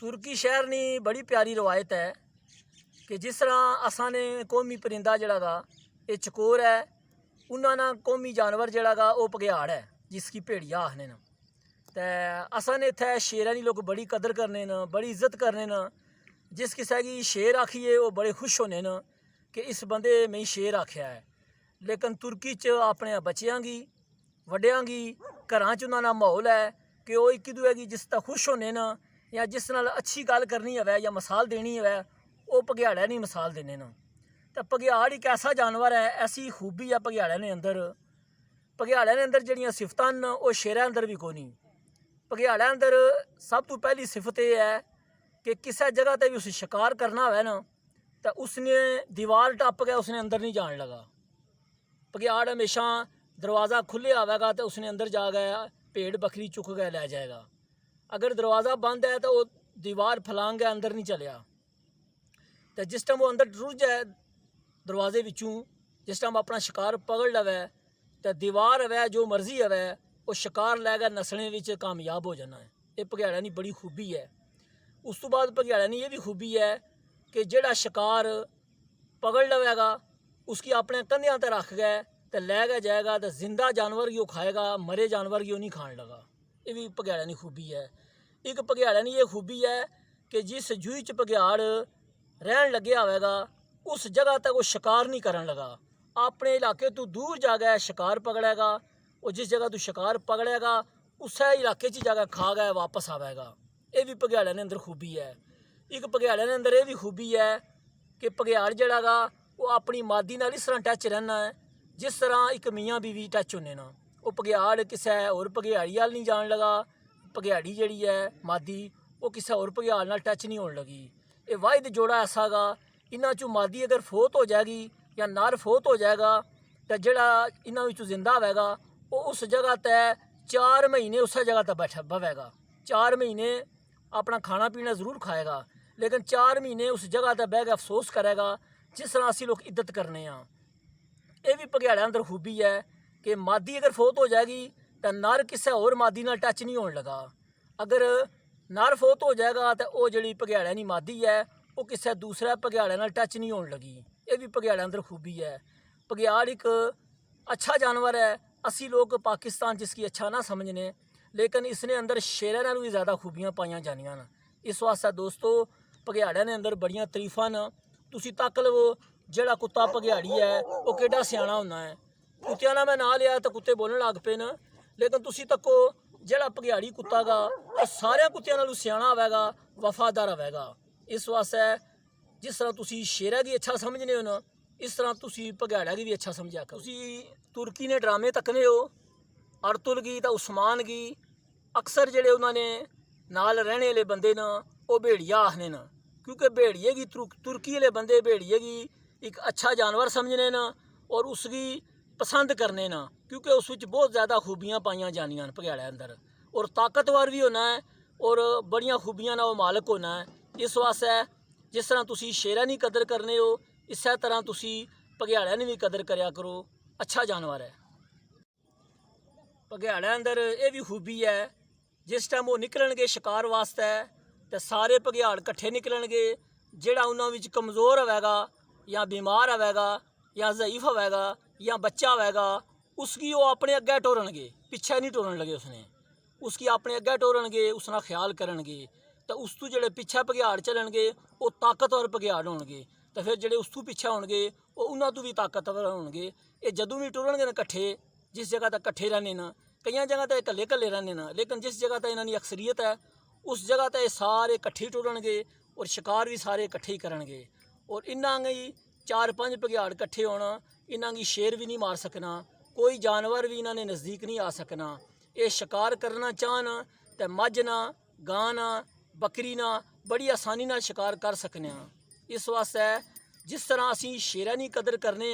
तुर्की शहर नी बड़ी प्यारी रवायत है कि जिस तरह असा ने कौमी परिंदा जड़ा गा ये चकोर है, उन्होंने कौमी जानवर जड़ा गा वो भगयाड़ है जिसकी भेड़िया आखने न। तो असा ने इत्थै शेरां दी लोग बड़ी कदर करने न, बड़ी इज्जत करने न। जिस किसा की शेर आखिए वो बड़े खुश होने न कि इस बंदे में शेर आख्या है। लेकिन तुर्की च अपने बच्चों की वड्डियां की घरां च उन्होंने माहौल है कि वो एक दूए की जिस तरह खुश होने न या जिस नाल अच्छी गल करनी है या मिसाल देनी है वो भगयाड़े नहीं मिसाल देने न। तो भगयाड़ एक ऐसा जानवर है, ऐसी खूबी है भगयाड़े ने अंदर। भगयाड़े ने अंदर जड़ियाँ सिफतां न वो शेरे अंदर भी कोई नहीं। भगयाड़े अंदर सब तो पहली सिफत यह है कि किसी जगह पर भी उसे शिकार करना हो ना तो उसने दीवार टप के उसने अंदर नहीं जान लगा। भगयाड़ हमेशा दरवाज़ा खुले आवेगा तो उसने अंदर जा गया भेड़ बकरी चुक के लै जाएगा। अगर दरवाज़ा बंद है तो वो दीवार फलांग के अंदर नहीं चलिया। तो जिस टाइम वो अंदर रुझ जाए दरवाजे विचों, जिस टाइम अपना शिकार पकड़ लवे तो दीवार है जो मर्जी है वो शिकार लैगा नसने में कामयाब हो जाना है। ये भगयाड़े की बड़ी खूबी है। उस तो बाद भगयाड़े की यह भी खूबी है कि जेड़ा शिकार पकड़ लवेगा उसकी अपने कंधियां पर रख गए तो लै गया जाएगा तो जिंदा जानवर की खाएगा, मरे जानवर की नहीं खान लगा। ये भी भगयाड़े की खूबी है। एक भगयाड़े की यह खूबी है कि जिस जूही च भगयाड़ रहन लगे आवेगा उस जगह तक वो शिकार नहीं करन लगा। अपने इलाके तो दूर जा गया शिकार पकड़ेगा, और जिस जगह तू शिकार पकड़ेगा उस इलाके च जाकर खा गया वापस आवेगा। ये भी भगयाड़े ने अंदर खूबी है। एक भगयाड़े ने अंदर यह भी खूबी है कि भगयाड़ जड़ा गा वो अपनी मादी नाल इस तरह टच रहना है जिस तरह एक मियाँ बीवी टच होने ना। वो भगयाड़ किसी होर भगयाड़ी वाल नहीं जान लगा। भगयाड़ी जड़ी है मादी वो किसी होर भगयाड़ नाल टच नहीं होने लगी। ये वाहिद जोड़ा ऐसा गा, इन्हां चों मादी अगर फोत हो जाएगी या नर फोत हो जाएगा तो जड़ा इन्हां विचों जिंदा होगा वो उस जगह पर 4 महीने उस जगह पर बैठा बवेगा। 4 महीने अपना खाना पीना ज़रूर खाएगा लेकिन 4 महीने उस जगह पर बह के अफसोस करेगा जिस तरह असी लोग इज्जत करने। ये भी भगयाड़े अंदर खूबी है कि मादी अगर फोत हो जाएगी तो नर किसी होर मादी नाल टच नहीं होने लगा। अगर नर फोत हो जाएगा तो वो जी भगयाड़े की मादी है वो किसी दूसरे भगयाड़े नाल टच नहीं होने लगी। ये भी भगयाड़े अंदर खूबी है। भगयाड़ एक अच्छा जानवर है। असी लोग पाकिस्तान जिसकी अच्छा ना समझने लेकिन इसने अंदर शेरे नाल भी ज़्यादा खूबियाँ पाइया जानियां न। इस वास्ते दोस्तों भगयाड़े ने अंदर बड़ियाँ तरीफां न। तुसी तक लवो जड़ा कुत्ता भगयाड़ी है वो केडा सियाना होना है। कुत्तियां ना मैं ना लिया तो कुत्ते बोलन लग पे न, लेकिन तुसी तको जड़ा भगयाड़ी कुत्ता गा वो सारे कुत्तियां नालों सियाना होगा, वफादार होगा। इस वास्ते जिस तरह तुसी शेरा की अच्छा समझने हो ना इस तरह तुसी भगयाड़ा की भी अच्छा समझा करो। तुसी तुर्की ने ड्रामे तकने हो अर्तुल की तो उस्मान की अक्सर जेडे उन्होंने नाल रहने वाले बंदे न वो भेड़िया आखने न, क्योंकि भेड़िए की तुर्की वाले बंदे भेड़िए की एक अच्छा जानवर समझने न और उसकी पसंद करने न, क्योंकि उस बहुत ज़्यादा खूबियाँ पाइया जानियां भगयाड़े अंदर और ताकतवर भी होना है और बड़िया खूबियाँ ना वो मालक होना है। इस वास्ते जिस तरह तुसी शेरां की कदर करने हो इस तरह तुसी भगयाड़े की भी कदर करया करो। अच्छा जानवर है। भगयाड़े अंदर ये भी खूबी है जिस टाइम वो निकलणगे शिकार वास्ते तो सारे भगयाड़ कट्ठे निकलणगे। जेड़ा उन्हां विच कमज़ोर होवेगा या बीमार होवेगा या ज़ईफ होवेगा या बच्चा होवेगा उसकी वो अपने अग्गे टोरनगे, पीछे नहीं टोरन लगे उसने, उसकी अपने अग्गे टोरनगे, उसका ख्याल करनगे। तो उस तो जेडे पिछे भगयाड़ चलणगे वो ताकतवर भगयाड़ होणगे तो फिर जेडे उस तो पिछे होणगे वो उन्हां तो भी ताकतवर होणगे। ये जदों भी टुरनगे न कट्ठे जिस जगह तक कट्ठे रहने न, कई जगह तो कल्ले कल्ले रहने न, लेकिन जिस जगह तक इन्हां दी अक्सरियत है उस जगह तो सारे कट्ठे टुरनगे और शिकार भी सारे कट्ठे ही करनगे। और इन्हां गी 4-5 भगयाड़ कट्ठे होना इन्हां गी शेर भी नहीं मार सकना, कोई जानवर भी इन्हां ने नज़दीक नहीं आ सकना। ये शिकार करना चाहन तो मझ ना गां ना बकरी ना बड़ी आसानी नाल शिकार कर सकने। इस वास्ते जिस तरह असी शेरां की कदर करने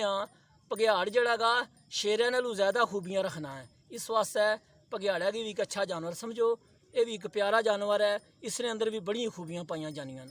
भगयाड़ जड़ा गा शेरां नालों ज़्यादा खूबियाँ रखना है। इस वास्ते भगयाड़ा की भी एक अच्छा जानवर समझो। ये भी एक प्यारा जानवर है, इसने अंदर भी बड़ी खूबियाँ पाइया जानियां।